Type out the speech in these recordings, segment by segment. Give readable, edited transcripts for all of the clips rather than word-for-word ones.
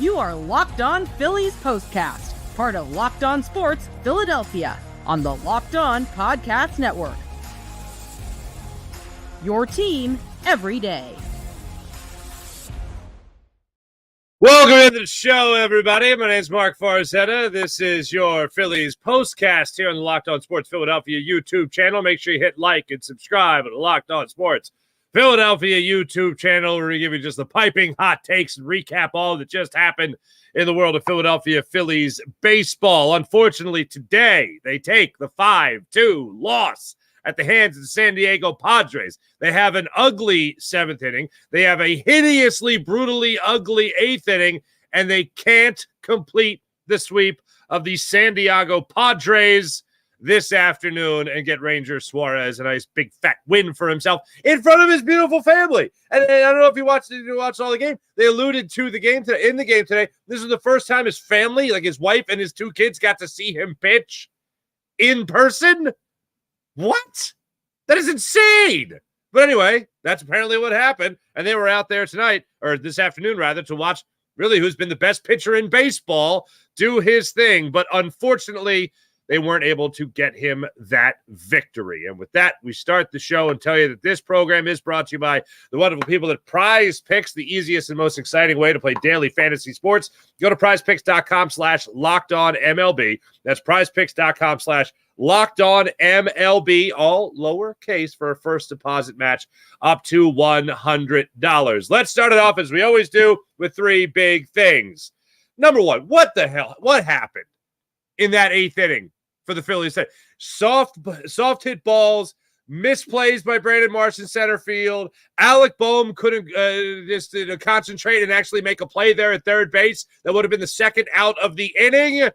You are Locked On Phillies Postcast, part of Locked On Sports Philadelphia, on the Locked On Podcast Network. Your team every day. Welcome to the show, everybody. My name is Mark Farzetta. This is your Phillies Postcast here on the Locked On Sports Philadelphia YouTube channel. Make sure you hit like and subscribe to the Locked On Sports Philadelphia YouTube channel. We're going to give you just the piping hot takes and recap all that just happened in the world of Philadelphia Phillies baseball. Unfortunately, today they take the 5-2 loss at the hands of the San Diego Padres. They have an ugly seventh inning. They have a hideously, brutally ugly eighth inning, and they can't complete the sweep of the San Diego Padres this afternoon and get Ranger Suarez a nice big fat win for himself in front of his beautiful family. And I don't know if you watched all the game. They alluded to the game today. In the game today, this is the first time his family, like his wife and his two kids, got to see him pitch in person. What? That is insane. But anyway, that's apparently what happened. And they were out there tonight, or this afternoon rather, to watch really who's been the best pitcher in baseball do his thing. But unfortunately, they weren't able to get him that victory. And with that, we start the show and tell you that this program is brought to you by the wonderful people at Prize Picks, the easiest and most exciting way to play daily fantasy sports. Go to prizepicks.com/LockedOnMLB. That's prizepicks.com/LockedOnMLB, all lowercase, for a first deposit match up to $100. Let's start it off, as we always do, with three big things. Number one, what the hell? What happened in that eighth inning for the Phillies? Soft hit balls, misplays by Brandon Marsh in center field. Alec Bohm couldn't just concentrate and actually make a play there at third base. That would have been the second out of the inning.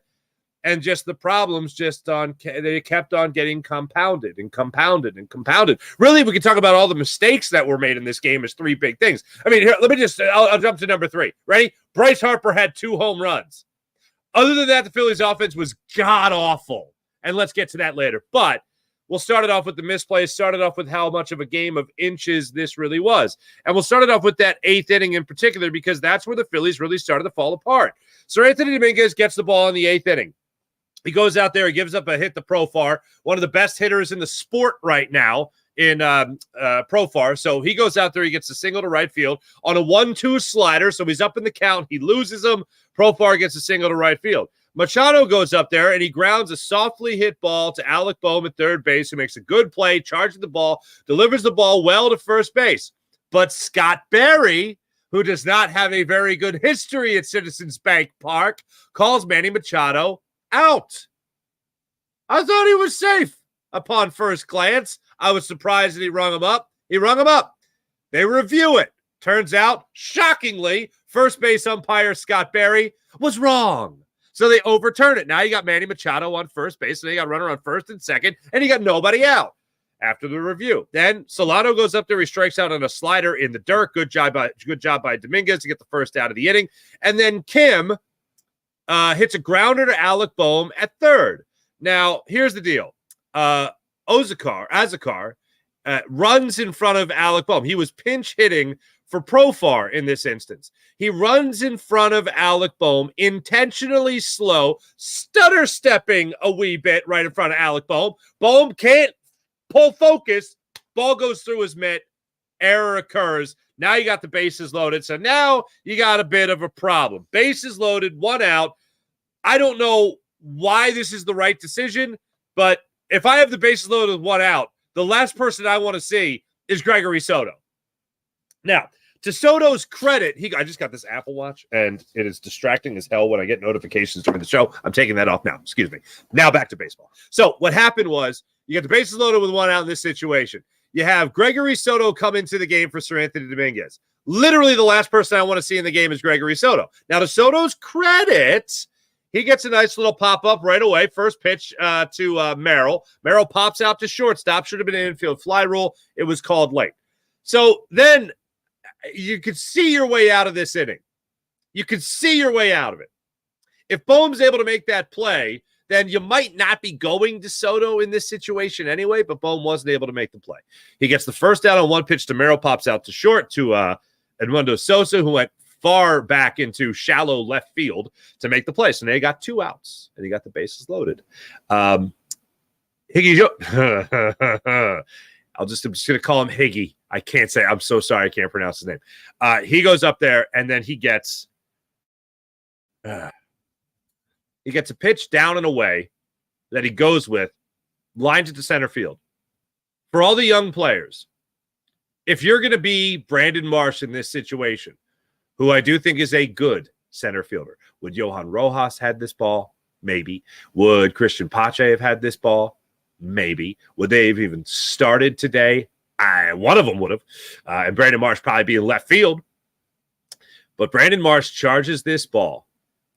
And just the problems they kept on getting compounded and compounded and compounded. Really, we could talk about all the mistakes that were made in this game as three big things. I mean, here, I'll jump to number three. Ready? Bryce Harper had 2 home runs. Other than that, the Phillies offense was god-awful. And let's get to that later. But we'll start it off with the misplays, start it off with how much of a game of inches this really was. And we'll start it off with that eighth inning in particular, because that's where the Phillies really started to fall apart. SerAnthony Dominguez gets the ball in the eighth inning. He goes out there, he gives up a hit to Profar, one of the best hitters in the sport right now in Profar. So he goes out there, he gets a single to right field on a 1-2 slider. So he's up in the count. He loses him. Profar gets a single to right field. Machado goes up there and he grounds a softly hit ball to Alec Bohm at third base, who makes a good play, charges the ball, delivers the ball well to first base. But Scott Barry, who does not have a very good history at Citizens Bank Park, calls Manny Machado out. I thought he was safe upon first glance. I was surprised that he rung him up. He rung him up. They review it. Turns out, shockingly, first base umpire Scott Barry was wrong. So they overturn it. Now you got Manny Machado on first base, and they got runner on first and second, and you got nobody out after the review. Then Solano goes up there. He strikes out on a slider in the dirt. Good job by Dominguez to get the first out of the inning. And then Kim hits a grounder to Alec Bohm at third. Now, here's the deal. Azakar runs in front of Alec Bohm. He was pinch hitting for Profar in this instance. He runs in front of Alec Bohm, intentionally slow, stutter stepping a wee bit right in front of Alec Bohm. Bohm can't pull focus. Ball goes through his mitt. Error occurs. Now you got the bases loaded. So now you got a bit of a problem. Bases loaded, 1 out. I don't know why this is the right decision, but if I have the bases loaded with 1 out, the last person I want to see is Gregory Soto. Now, to Soto's credit, I just got this Apple Watch, and it is distracting as hell when I get notifications during the show. I'm taking that off now. Excuse me. Now back to baseball. So what happened was you got the bases loaded with 1 out in this situation. You have Gregory Soto come into the game for SerAnthony Dominguez. Literally the last person I want to see in the game is Gregory Soto. Now, to Soto's credit, he gets a nice little pop-up right away. First pitch to Merrill. Merrill pops out to shortstop. Should have been an infield fly rule. It was called late. So then you could see your way out of this inning. You could see your way out of it. If Bohm's able to make that play, then you might not be going to Soto in this situation anyway, but Bohm wasn't able to make the play. He gets the first out on 1 pitch to Merrill, pops out to short to Edmundo Sosa, who went far back into shallow left field to make the play. So now he got 2 outs, and he got the bases loaded. I'm just going to call him Higgy. I can't say. I'm so sorry. I can't pronounce his name. He goes up there, and then he gets a pitch down and away that he goes with, lines it to center field. For all the young players, if you're going to be Brandon Marsh in this situation, who I do think is a good center fielder, would Johan Rojas had this ball? Maybe. Would Christian Pache have had this ball? Maybe. Would they have even started today? One of them would have. And Brandon Marsh probably be in left field. But Brandon Marsh charges this ball.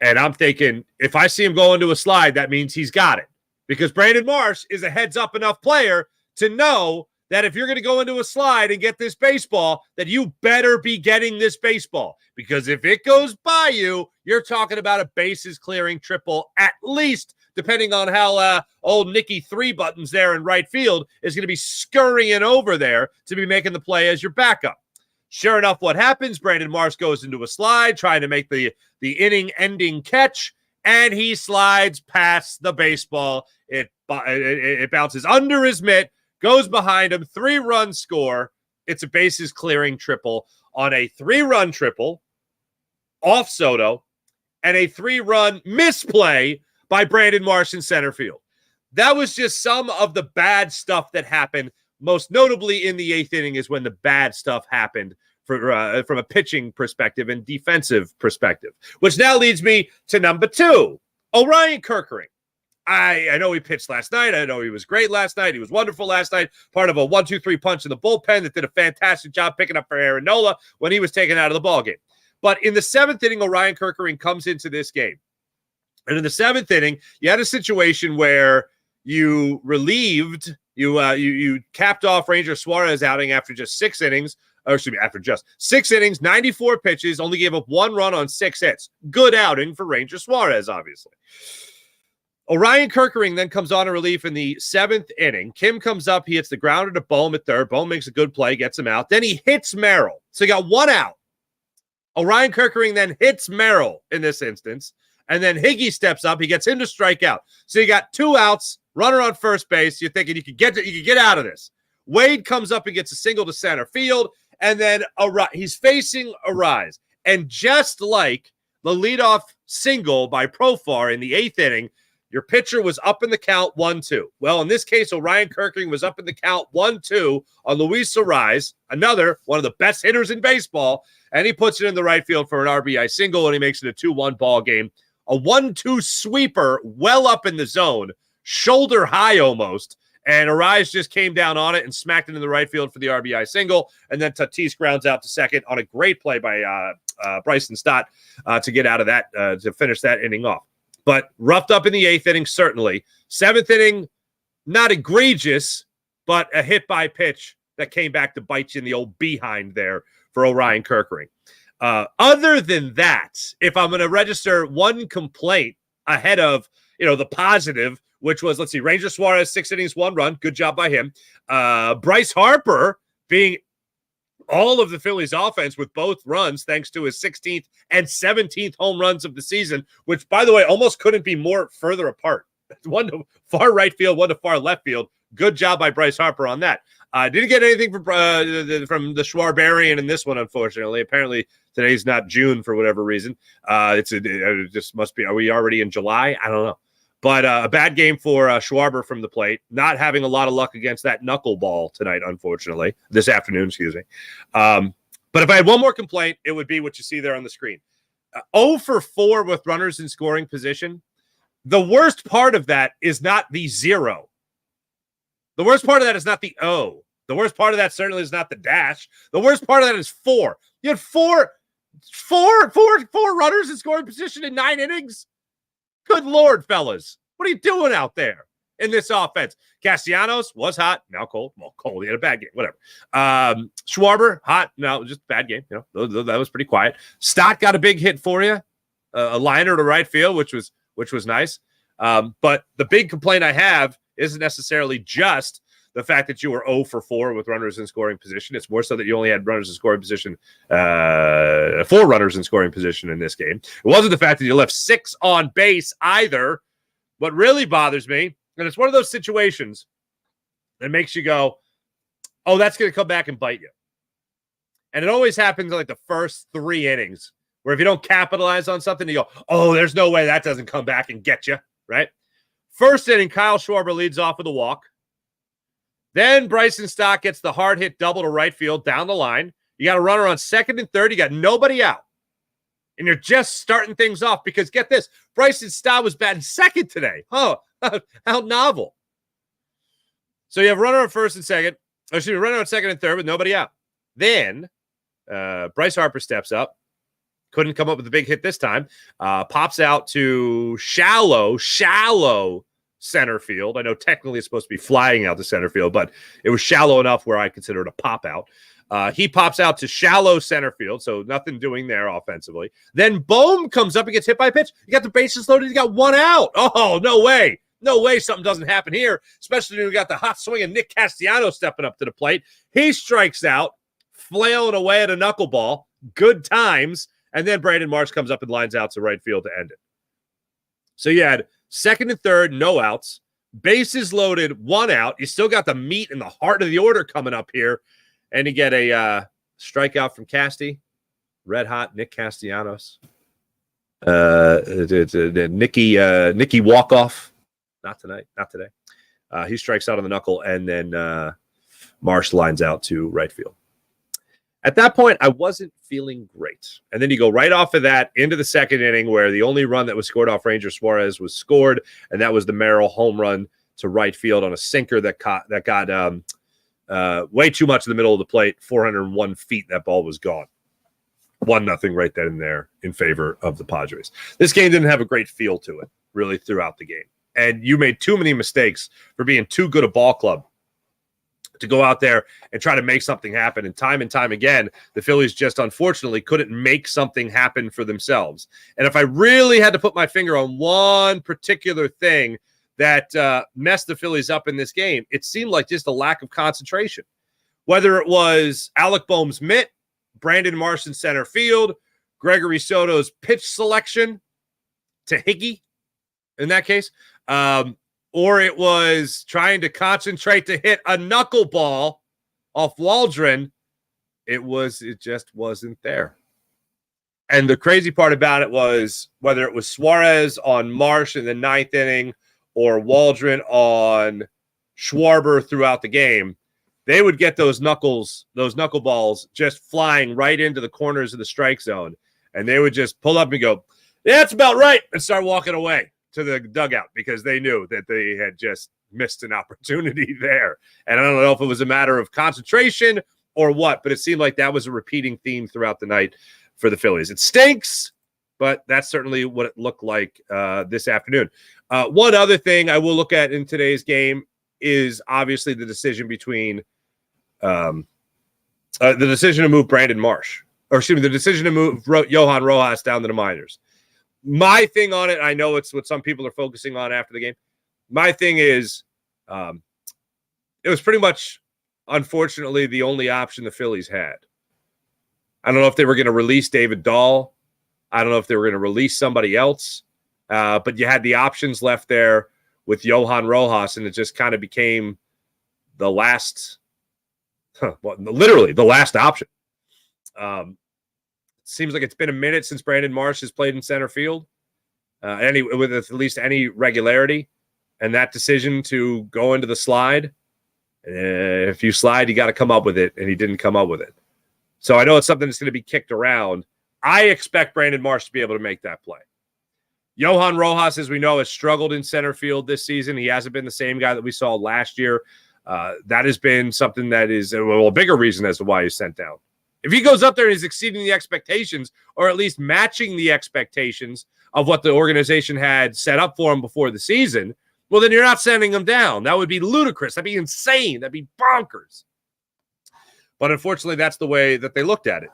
And I'm thinking, if I see him go into a slide, that means he's got it. Because Brandon Marsh is a heads-up enough player to know that if you're going to go into a slide and get this baseball, that you better be getting this baseball. Because if it goes by you, you're talking about a bases-clearing triple, at least, depending on how old Nicky Three Buttons there in right field is going to be scurrying over there to be making the play as your backup. Sure enough, what happens? Brandon Marsh goes into a slide, trying to make the inning-ending catch, and he slides past the baseball. It bounces under his mitt, goes behind him, 3-run score. It's a bases-clearing triple on a 3-run triple off Soto and a 3-run misplay by Brandon Marsh in center field. That was just some of the bad stuff that happened. Most notably in the 8th inning is when the bad stuff happened from a pitching perspective and defensive perspective, which now leads me to number 2, Orion Kerkering. I know he pitched last night. I know he was great last night. He was wonderful last night. Part of a 1-2-3 punch in the bullpen that did a fantastic job picking up for Aaron Nola when he was taken out of the ballgame. But in the 7th inning, Orion Kerkering comes into this game. And in the 7th inning, you had a situation where you relieved, you capped off Ranger Suarez outing after just 6 innings. After just 6 innings, 94 pitches, only gave up 1 run on 6 hits. Good outing for Ranger Suarez, obviously. Orion Kerkering then comes on in relief in the 7th inning. Kim comes up. He hits the grounder to Bohm at third. Bohm makes a good play, gets him out. Then he hits Merrill. So he got 1 out. Orion Kerkering then hits Merrill in this instance. And then Higgy steps up. He gets him to strike out. So you got 2 outs, runner on first base. You're thinking you could get out of this. Wade comes up and gets a single to center field. And then he's facing Arraez. And just like the leadoff single by Profar in the 8th inning, your pitcher was up in the count 1-2. Well, in this case, Orion Kerkering was up in the count 1-2 on Louis Arraez, another one of the best hitters in baseball, and he puts it in the right field for an RBI single, and he makes it a 2-1 ball game. A 1-2 sweeper well up in the zone, shoulder high almost, and Arraez just came down on it and smacked it in the right field for the RBI single, and then Tatis grounds out to second on a great play by Bryson Stott to get out of that, to finish that inning off. But roughed up in the 8th inning, certainly. 7th inning, not egregious, but a hit by pitch that came back to bite you in the old behind there for Orion Kerkering. Other than that, if I'm going to register one complaint ahead of, the positive, which was, let's see, Ranger Suarez, 6 innings, 1 run. Good job by him. Bryce Harper being all of the Phillies offense with both runs, thanks to his 16th and 17th home runs of the season, which, by the way, almost couldn't be more further apart. One to far right field, one to far left field. Good job by Bryce Harper on that. Didn't get anything from the Schwarberian in this one, unfortunately. Apparently, today's not June for whatever reason. It just must be. Are we already in July? I don't know. But a bad game for Schwarber from the plate. Not having a lot of luck against that knuckleball tonight, unfortunately. This afternoon, excuse me. But if I had one more complaint, it would be what you see there on the screen. 0 for 4 with runners in scoring position. The worst part of that is not the 0. The worst part of that is not the O. The worst part of that certainly is not the dash. The worst part of that is 4. You had four runners in scoring position in 9 innings. Good Lord, fellas. What are you doing out there in this offense? Castellanos was hot, now cold. Well, cold. He had a bad game, whatever. Schwarber, hot, no, just a bad game. That was pretty quiet. Stott got a big hit for you, a liner to right field, which was nice. But the big complaint I have isn't necessarily just the fact that you were 0 for 4 with runners in scoring position. It's more so that you only had runners in scoring position, 4 runners in scoring position in this game. It wasn't the fact that you left 6 on base either. What really bothers me, and it's one of those situations that makes you go, oh, that's going to come back and bite you. And it always happens in like the first 3 innings, where if you don't capitalize on something, you go, oh, there's no way that doesn't come back and get you, right? First inning, Kyle Schwarber leads off with a walk. Then Bryson Stott gets the hard hit double to right field down the line. You got a runner on second and third. You got nobody out. And you're just starting things off because get this, Bryson Stott was batting second today. Oh, how novel. So you have a runner on first and second. Runner on second and third with nobody out. Then Bryce Harper steps up. Couldn't come up with a big hit this time. Pops out to shallow center field. I know technically it's supposed to be flying out to center field, but it was shallow enough where I consider it a pop out. He pops out to shallow center field, so nothing doing there offensively. Then Bohm comes up and gets hit by a pitch. You got the bases loaded. You got 1 out. Oh, no way. No way something doesn't happen here, especially when we got the hot swing of Nick Castellanos stepping up to the plate. He strikes out, flailing away at a knuckleball. Good times. And then Brandon Marsh comes up and lines out to right field to end it. So you had second and third, no outs. Bases loaded, 1 out. You still got the meat in the heart of the order coming up here. And you get a strikeout from Casty. Red hot Nick Castellanos. Nicky walk-off. Not tonight. Not today. He strikes out on the knuckle, and then Marsh lines out to right field. At that point, I wasn't feeling great. And then you go right off of that into the second inning where the only run that was scored off Ranger Suarez was scored, and that was the Merrill home run to right field on a sinker that got way too much in the middle of the plate, 401 feet. That ball was gone. 1-0 right then and there in favor of the Padres. This game didn't have a great feel to it, really, throughout the game. And you made too many mistakes for being too good a ball club to go out there and try to make something happen. And time again, the Phillies just unfortunately couldn't make something happen for themselves. And if I really had to put my finger on one particular thing that messed the Phillies up in this game, it seemed like just a lack of concentration. Whether it was Alec Bohm's mitt, Brandon Marsh in center field, Gregory Soto's pitch selection to Higgy in that case, or it was trying to concentrate to hit a knuckleball off Waldron. It just wasn't there. And the crazy part about it was whether it was Suarez on Marsh in the 9th inning or Waldron on Schwarber throughout the game, they would get those knuckleballs just flying right into the corners of the strike zone. And they would just pull up and go, yeah, that's about right, and start walking away to the dugout because they knew that they had just missed an opportunity there. And I don't know if it was a matter of concentration or what, but it seemed like that was a repeating theme throughout the night for the Phillies. It stinks, but that's certainly what it looked like this afternoon. One other thing I will look at in today's game is obviously the decision between the decision to move Brandon Marsh, or excuse me, the decision to move Johan Rojas down to the minors. My thing on it, I know it's what some people are focusing on after the game. My thing is, it was pretty much, unfortunately, the only option the Phillies had. I don't know if they were going to release David Dahl. I don't know if they were going to release somebody else. But you had the options left there with Johan Rojas, and it just kind of became the last, literally the last option. Seems like it's been a minute since Brandon Marsh has played in center field, with at least any regularity. And that decision to go into the slide, if you slide, you got to come up with it, and he didn't come up with it. So I know it's something that's going to be kicked around. I expect Brandon Marsh to be able to make that play. Johan Rojas, as we know, has struggled in center field this season. He hasn't been the same guy that we saw last year. That has been something that is a bigger reason as to why he's sent down. If he goes up there and is exceeding the expectations, or at least matching the expectations of what the organization had set up for him before the season, well, then you're not sending him down. That would be ludicrous. That'd be insane. That'd be bonkers. But unfortunately, that's the way that they looked at it.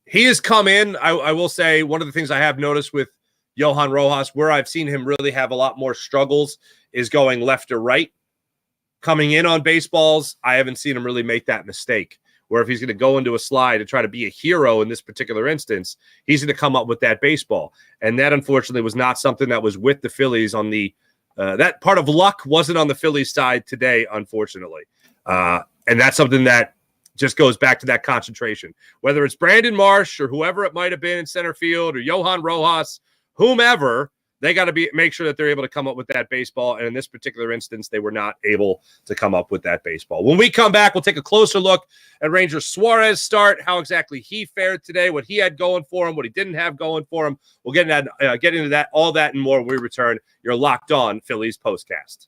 He has come in. I will say one of the things I have noticed with Johan Rojas. Where I've seen him really have a lot more struggles is going left or right. Coming in on baseballs, I haven't seen him really make that mistake. Where if he's going to go into a slide and try to be a hero in this particular instance, he's going to come up with that baseball. And that, unfortunately, was not something that was with the Phillies on the that part of luck wasn't on the Phillies side today, unfortunately. And that's something that just goes back to that concentration. Whether it's Brandon Marsh or whoever it might have been in center field or Johan Rojas, whomever, they got to make sure that they're able to come up with that baseball. And in this particular instance, they were not able to come up with that baseball. When we come back, we'll take a closer look at Ranger Suarez start, how exactly he fared today, what he had going for him, what he didn't have going for him. We'll get into that, all that and more when we return. You're Locked On Phillies Postcast.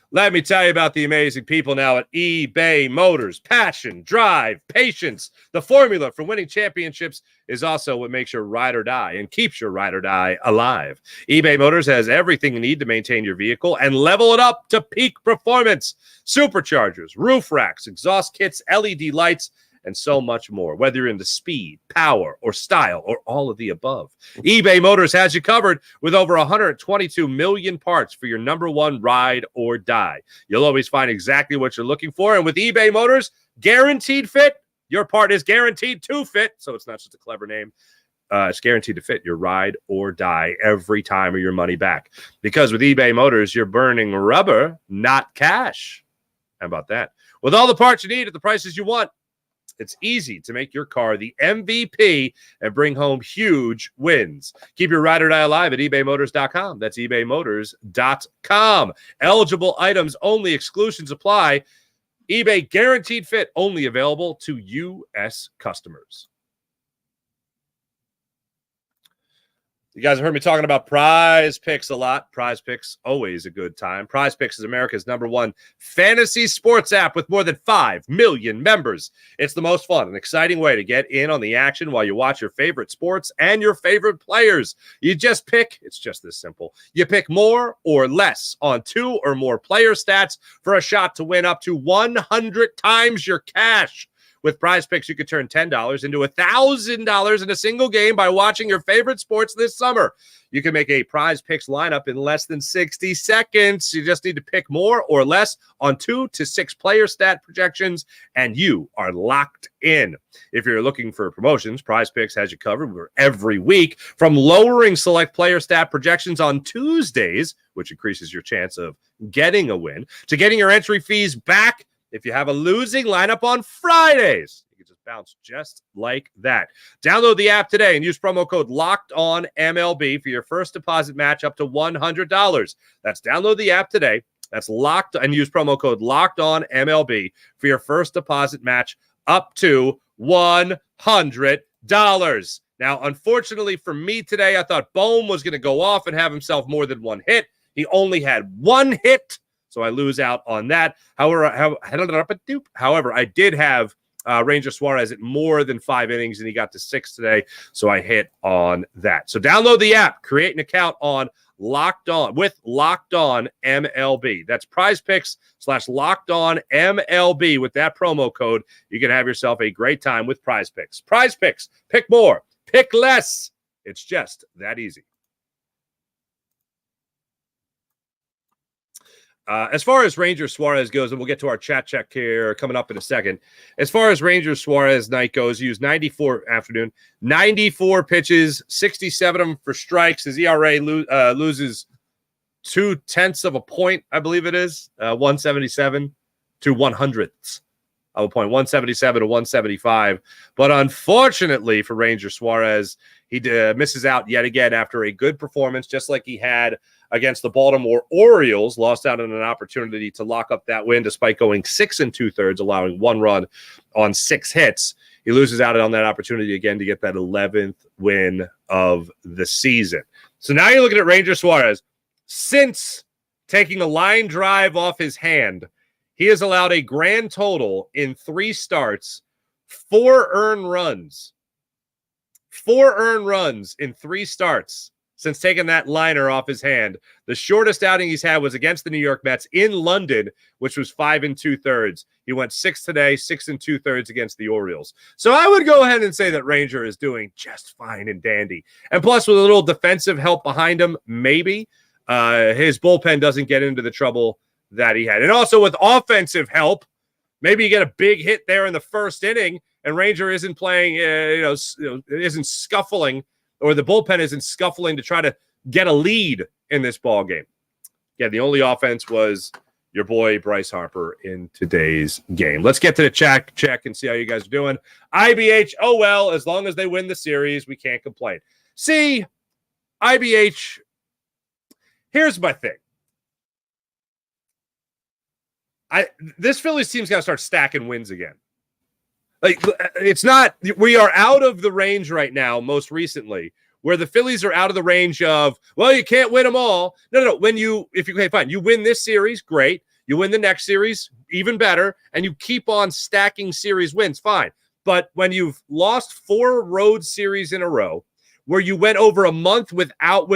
Let me tell you about the amazing people now at eBay Motors. Passion, drive, patience. The formula for winning championships is also what makes your ride or die and keeps your ride or die alive. eBay Motors has everything you need to maintain your vehicle and level it up to peak performance. Superchargers, roof racks, exhaust kits, LED lights, and so much more. Whether you're into speed, power, or style, or all of the above, eBay Motors has you covered with over 122 million parts for your number one ride or die. You'll always find exactly what you're looking for, and with eBay Motors, guaranteed fit, your part is guaranteed to fit, so it's not just a clever name. It's guaranteed to fit your ride or die every time or your money back. Because with eBay Motors, you're burning rubber, not cash. How about that? With all the parts you need at the prices you want, it's easy to make your car the MVP and bring home huge wins. Keep your ride or die alive at ebaymotors.com. That's ebaymotors.com. Eligible items only. Exclusions apply. eBay guaranteed fit only available to U.S. customers. You guys have heard me talking about Prize Picks a lot. Prize Picks, always a good time. Prize Picks is America's #1 fantasy sports app with more than 5 million members. It's the most fun and exciting way to get in on the action while you watch your favorite sports and your favorite players. You just pick, it's just this simple. You pick more or less on 2 or more player stats for a shot to win up to 100 times your cash. With Prize Picks, you could turn $10 into $1,000 in a single game by watching your favorite sports this summer. You can make a Prize Picks lineup in less than 60 seconds. You just need to pick more or less on 2 to 6 player stat projections, and you are locked in. If you're looking for promotions, Prize Picks has you covered every week, from lowering select player stat projections on Tuesdays, which increases your chance of getting a win, to getting your entry fees back if you have a losing lineup on Fridays. You can just bounce just like that. Download the app today and use promo code LOCKEDONMLB for your first deposit match up to $100. That's download the app today. That's locked, and use promo code LOCKEDONMLB for your first deposit match up to $100. Now, unfortunately for me today, I thought Bohm was going to go off and have himself more than one hit. He only had one hit, so I lose out on that. However, I did have Ranger Suarez at more than 5 innings, and he got to 6 today, so I hit on that. So download the app, create an account on Locked On with Locked On MLB. That's Prize Picks /Locked On MLB. With that promo code, you can have yourself a great time with Prize Picks. Prize Picks, pick more, pick less. It's just that easy. As far as Ranger Suarez goes, and we'll get to our chat check here coming up in a second. As far as Ranger Suarez night goes, he used 94 pitches, 67 of them for strikes. His ERA loses 0.2 of a point, I believe it is, 177 to 100ths of a point, 177 to 175. But unfortunately for Ranger Suarez, he misses out yet again after a good performance, just like he had against the Baltimore Orioles. Lost out on an opportunity to lock up that win despite going 6 2/3, allowing 1 run on 6 hits. He loses out on that opportunity again to get that 11th win of the season. So now you're looking at Ranger Suarez. Since taking a line drive off his hand, he has allowed a grand total in 3 starts, 4 earned runs. 4 earned runs in 3 starts. since taking that liner off his hand. The shortest outing he's had was against the New York Mets in London, which was 5 2/3. He went 6 today, 6 2/3 against the Orioles. So I would go ahead and say that Ranger is doing just fine and dandy. And plus, with a little defensive help behind him, maybe his bullpen doesn't get into the trouble that he had. And also with offensive help, maybe you get a big hit there in the first inning, and Ranger isn't playing, isn't scuffling, or the bullpen isn't scuffling to try to get a lead in this ball game. Yeah, the only offense was your boy Bryce Harper in today's game. Let's get to the check and see how you guys are doing. IBH, oh well, as long as they win the series, we can't complain. See, IBH, here's my thing. This Phillies team's got to start stacking wins again. Like, it's not, we are out of the range right now, most recently, where the Phillies are out of the range of, well, you can't win them all. No. Fine, you win this series, great. You win the next series, even better. And you keep on stacking series wins, fine. But when you've lost 4 road series in a row, where you went over a month without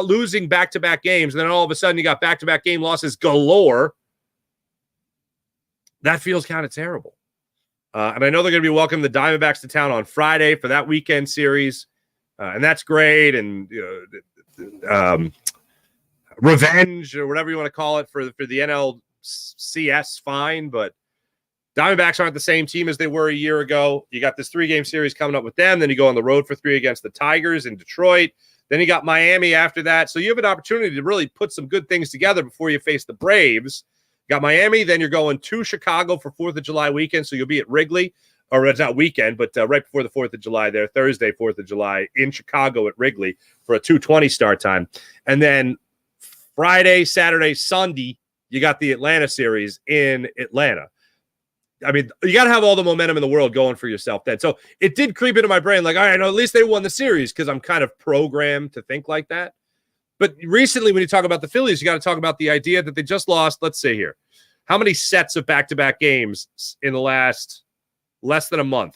losing back-to-back games, and then all of a sudden you got back-to-back game losses galore, that feels kind of terrible. And I know they're going to be welcoming the Diamondbacks to town on Friday for that weekend series. And that's great. And revenge, or whatever you want to call it, for the NLCS, fine. But Diamondbacks aren't the same team as they were a year ago. You got this 3-game series coming up with them. Then you go on the road for 3 against the Tigers in Detroit. Then you got Miami after that. So you have an opportunity to really put some good things together before you face the Braves. Got Miami, then you're going to Chicago for 4th of July weekend, so you'll be at Wrigley, or it's not weekend, but right before the 4th of July there, Thursday, 4th of July, in Chicago at Wrigley for a 2:20 start time. And then Friday, Saturday, Sunday, you got the Atlanta series in Atlanta. I mean, you got to have all the momentum in the world going for yourself then. So it did creep into my brain, like, all right, no, at least they won the series, because I'm kind of programmed to think like that. But recently, when you talk about the Phillies, you got to talk about the idea that they just lost, let's say here, how many sets of back-to-back games in the last less than a month?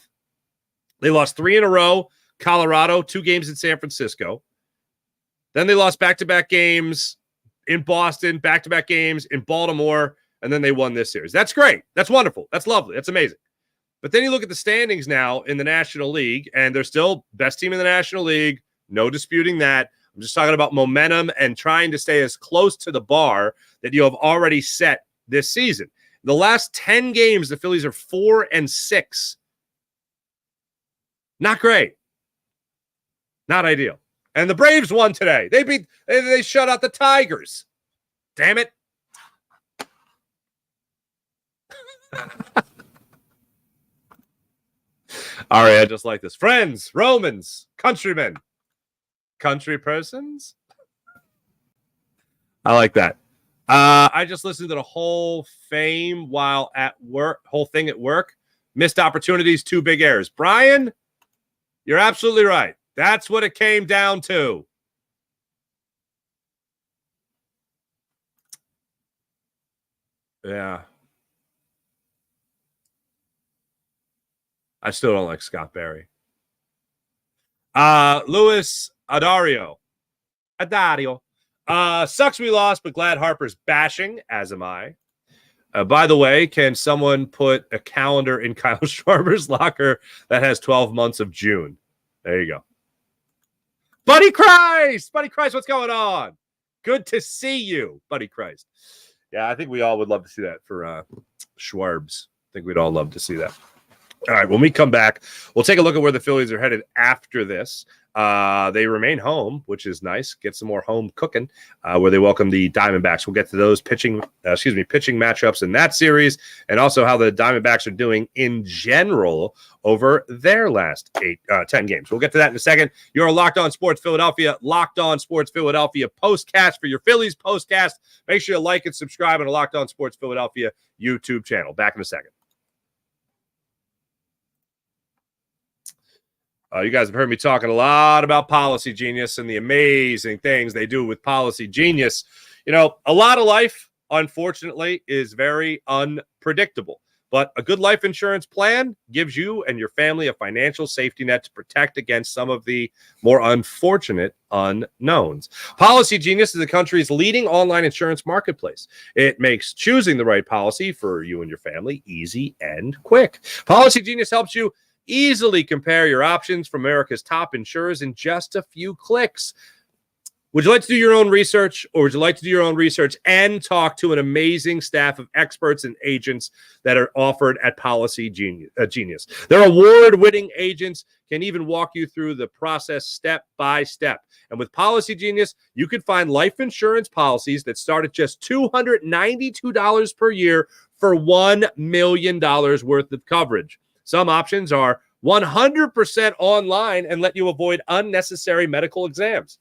They lost 3 in a row, Colorado, 2 games in San Francisco. Then they lost back-to-back games in Boston, back-to-back games in Baltimore, and then they won this series. That's great. That's wonderful. That's lovely. That's amazing. But then you look at the standings now in the National League, and they're still best team in the National League. No disputing that. I'm just talking about momentum and trying to stay as close to the bar that you have already set this season. The last 10 games, the Phillies are 4-6. Not great. Not ideal. And the Braves won today. They shut out the Tigers. Damn it. All right, I just like this. Friends, Romans, countrymen, country persons. I like that. I just listened to the whole thing while at work, whole thing at work. Missed opportunities, 2 big errors. Brian, you're absolutely right. That's what it came down to. Yeah. I still don't like Scott Barry. Louis Arraez. Sucks we lost, but glad Harper's bashing, as am I. By the way, can someone put a calendar in Kyle Schwarber's locker that has 12 months of June? There you go. Buddy Christ! Buddy Christ, what's going on? Good to see you, Buddy Christ. Yeah, I think we all would love to see that for Schwarbs. I think we'd all love to see that. All right, when we come back, we'll take a look at where the Phillies are headed after this. They remain home, which is nice. Get some more home cooking, where they welcome the Diamondbacks. We'll get to those pitching matchups in that series, and also how the Diamondbacks are doing in general over their last 10 games. We'll get to that in a second. You're Locked On Sports Philadelphia, Locked On Sports Philadelphia postcast for your Phillies postcast. Make sure you like and subscribe on the Locked On Sports Philadelphia YouTube channel. Back in a second. You guys have heard me talking a lot about Policy Genius and the amazing things they do with Policy Genius. You know, a lot of life, unfortunately, is very unpredictable. But a good life insurance plan gives you and your family a financial safety net to protect against some of the more unfortunate unknowns. Policy Genius is the country's leading online insurance marketplace. It makes choosing the right policy for you and your family easy and quick. Policy Genius helps you easily compare your options from America's top insurers in just a few clicks. Would you like to do your own research, or would you like to do your own research and talk to an amazing staff of experts and agents that are offered at Policy Genius? Their award-winning agents can even walk you through the process step by step. And with Policy Genius, you can find life insurance policies that start at just $292 per year for $1 million worth of coverage. Some options are 100% online and let you avoid unnecessary medical exams.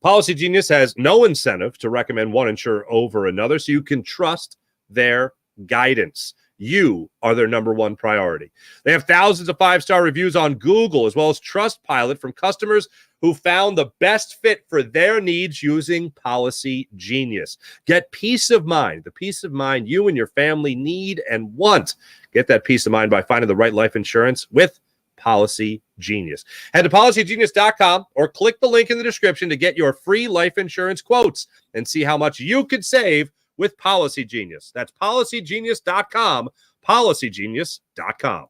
Policy Genius has no incentive to recommend one insurer over another, so you can trust their guidance. You are their number one priority. They have thousands of 5-star reviews on Google, as well as Trustpilot from customers who found the best fit for their needs using Policy Genius. Get peace of mind, the peace of mind you and your family need and want. Get that peace of mind by finding the right life insurance with Policy Genius. Head to policygenius.com or click the link in the description to get your free life insurance quotes and see how much you could save with Policy Genius. That's policygenius.com, policygenius.com.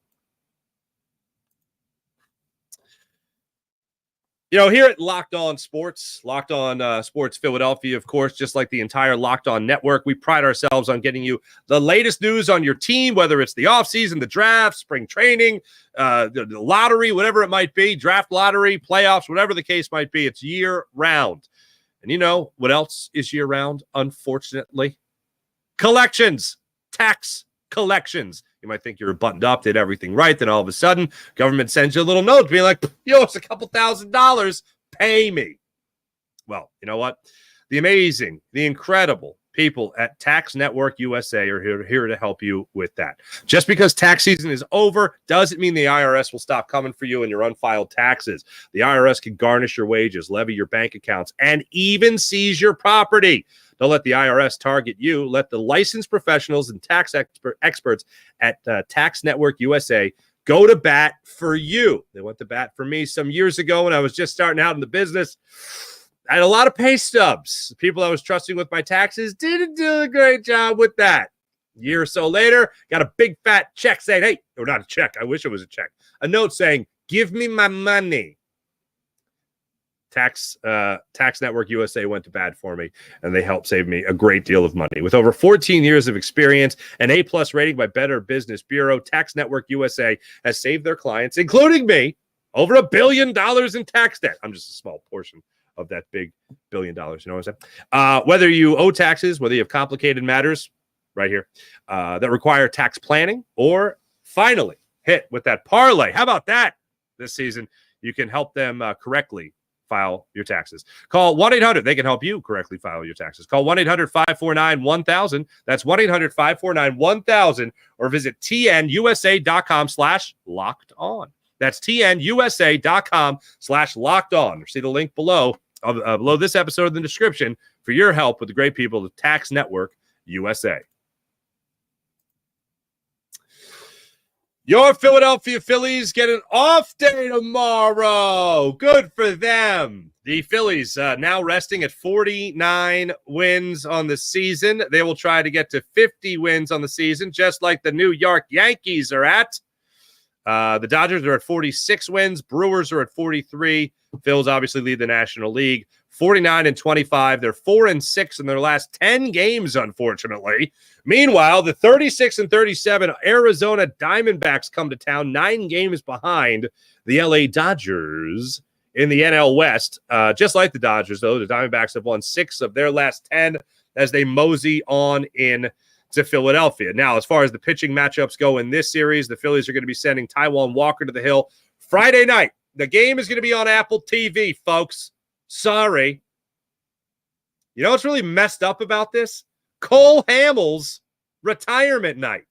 You know, here at Locked On Sports, Locked On Sports Philadelphia, of course, just like the entire Locked On network, we pride ourselves on getting you the latest news on your team, whether it's the offseason, the draft, spring training, the lottery, whatever it might be, draft lottery, playoffs, whatever the case might be. It's year round. And you know what else is year round, unfortunately? Collections, tax collections. You might think you're buttoned up, did everything right. Then all of a sudden, government sends you a little note being like, yo, it's a couple $1,000s. Pay me. Well, you know what? The amazing, the incredible people at Tax Network USA are here to help you with that. Just because tax season is over doesn't mean the IRS will stop coming for you and your unfiled taxes. The IRS can garnish your wages, levy your bank accounts, and even seize your property. Don't let the IRS target you. Let the licensed professionals and tax experts at Tax Network USA go to bat for you. They went to bat for me some years ago when I was just starting out in the business. I had a lot of pay stubs. The people I was trusting with my taxes didn't do a great job with that. A year or so later, got a big fat check saying, hey, or not a check. I wish it was a check. A note saying, give me my money. Tax Network USA went to bat for me, and they helped save me a great deal of money. With over 14 years of experience, an A+ rating by Better Business Bureau, Tax Network USA has saved their clients, including me, over $1 billion in tax debt. I'm just a small portion of that big $1 billion. You know what I'm saying? Whether you owe taxes, whether you have complicated matters right here that require tax planning, or finally hit with that parlay. How about that this season? You can help them correctly file your taxes. Call 1-800. They can help you correctly file your taxes. Call 1-800-549-1000. That's 1-800-549-1000, or visit tnusa.com/locked-on. That's tnusa.com/locked-on. Or see the link below this episode in the description for your help with the great people of Tax Network USA. Your Philadelphia Phillies get an off day tomorrow. Good for them. The Phillies now resting at 49 wins on the season. They will try to get to 50 wins on the season, just like the New York Yankees are at. The Dodgers are at 46 wins. Brewers are at 43. Phils obviously lead the National League. 49-25. They're 4-6 in their last 10 games, unfortunately. Meanwhile, the 36-37 Arizona Diamondbacks come to town 9 games behind the LA Dodgers in the NL West. Just like the Dodgers, though, the Diamondbacks have won 6 of their last 10 as they mosey on in to Philadelphia. Now, as far as the pitching matchups go in this series, the Phillies are going to be sending Taijuan Walker to the hill Friday night. The game is going to be on Apple TV, folks. Sorry. You know what's really messed up about this? Cole Hamels' retirement night.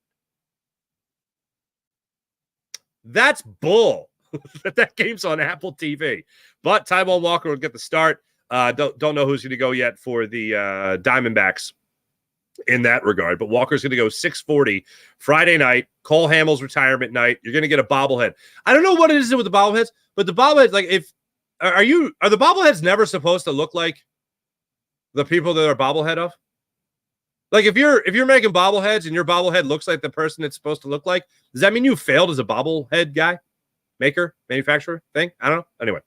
That's bull. That game's on Apple TV. But Taijuan Walker will get the start. Don't know who's going to go yet for the Diamondbacks in that regard. But Walker's going to go 640 Friday night, Cole Hamels retirement night. You're going to get a bobblehead. I don't know what it is with the bobbleheads, but the bobbleheads, like are the bobbleheads never supposed to look like the people that are bobblehead of? Like if you're making bobbleheads and your bobblehead looks like the person it's supposed to look like, does that mean you failed as a bobblehead guy? Maker, manufacturer thing? I don't know. Anyway,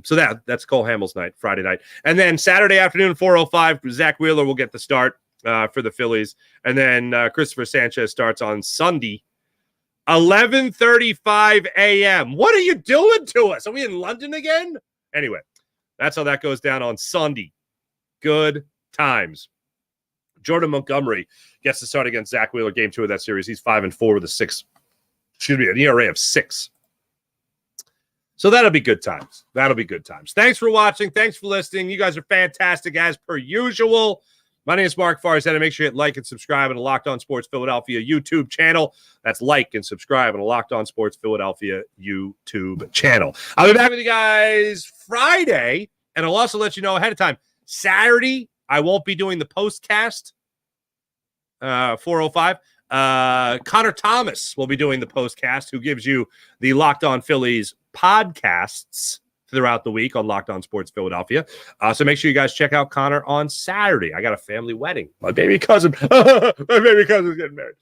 so that's Cole Hamels night, Friday night. And then Saturday afternoon, 4:05, Zach Wheeler will get the start for the Phillies. And then Christopher Sanchez starts on Sunday, 11:35 a.m. What are you doing to us? Are we in London again? Anyway, that's how that goes down on Sunday. Good times. Jordan Montgomery gets to start against Zach Wheeler, game 2 of that series. He's 5-4 with an ERA of 6. So that'll be good times. Thanks for watching. Thanks for listening. You guys are fantastic as per usual. My name is Mark Farzetta. Make sure you hit like and subscribe on the Locked On Sports Philadelphia YouTube channel. That's like and subscribe on the Locked On Sports Philadelphia YouTube channel. I'll be back with you guys Friday, and I'll also let you know ahead of time. Saturday, I won't be doing the postcast. 4:05. Connor Thomas will be doing the postcast, who gives you the Locked On Phillies podcasts throughout the week on Locked On Sports Philadelphia. So make sure you guys check out Connor on Saturday. I got a family wedding. My baby cousin's getting married.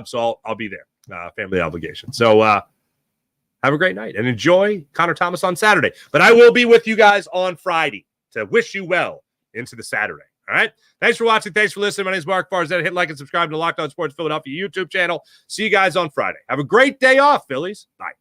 So I'll be there. Family obligation. So have a great night and enjoy Connor Thomas on Saturday. But I will be with you guys on Friday to wish you well into the Saturday. All right. Thanks for watching. Thanks for listening. My name is Mark Farzetta. Hit like and subscribe to the Locked On Sports Philadelphia YouTube channel. See you guys on Friday. Have a great day off, Phillies. Bye.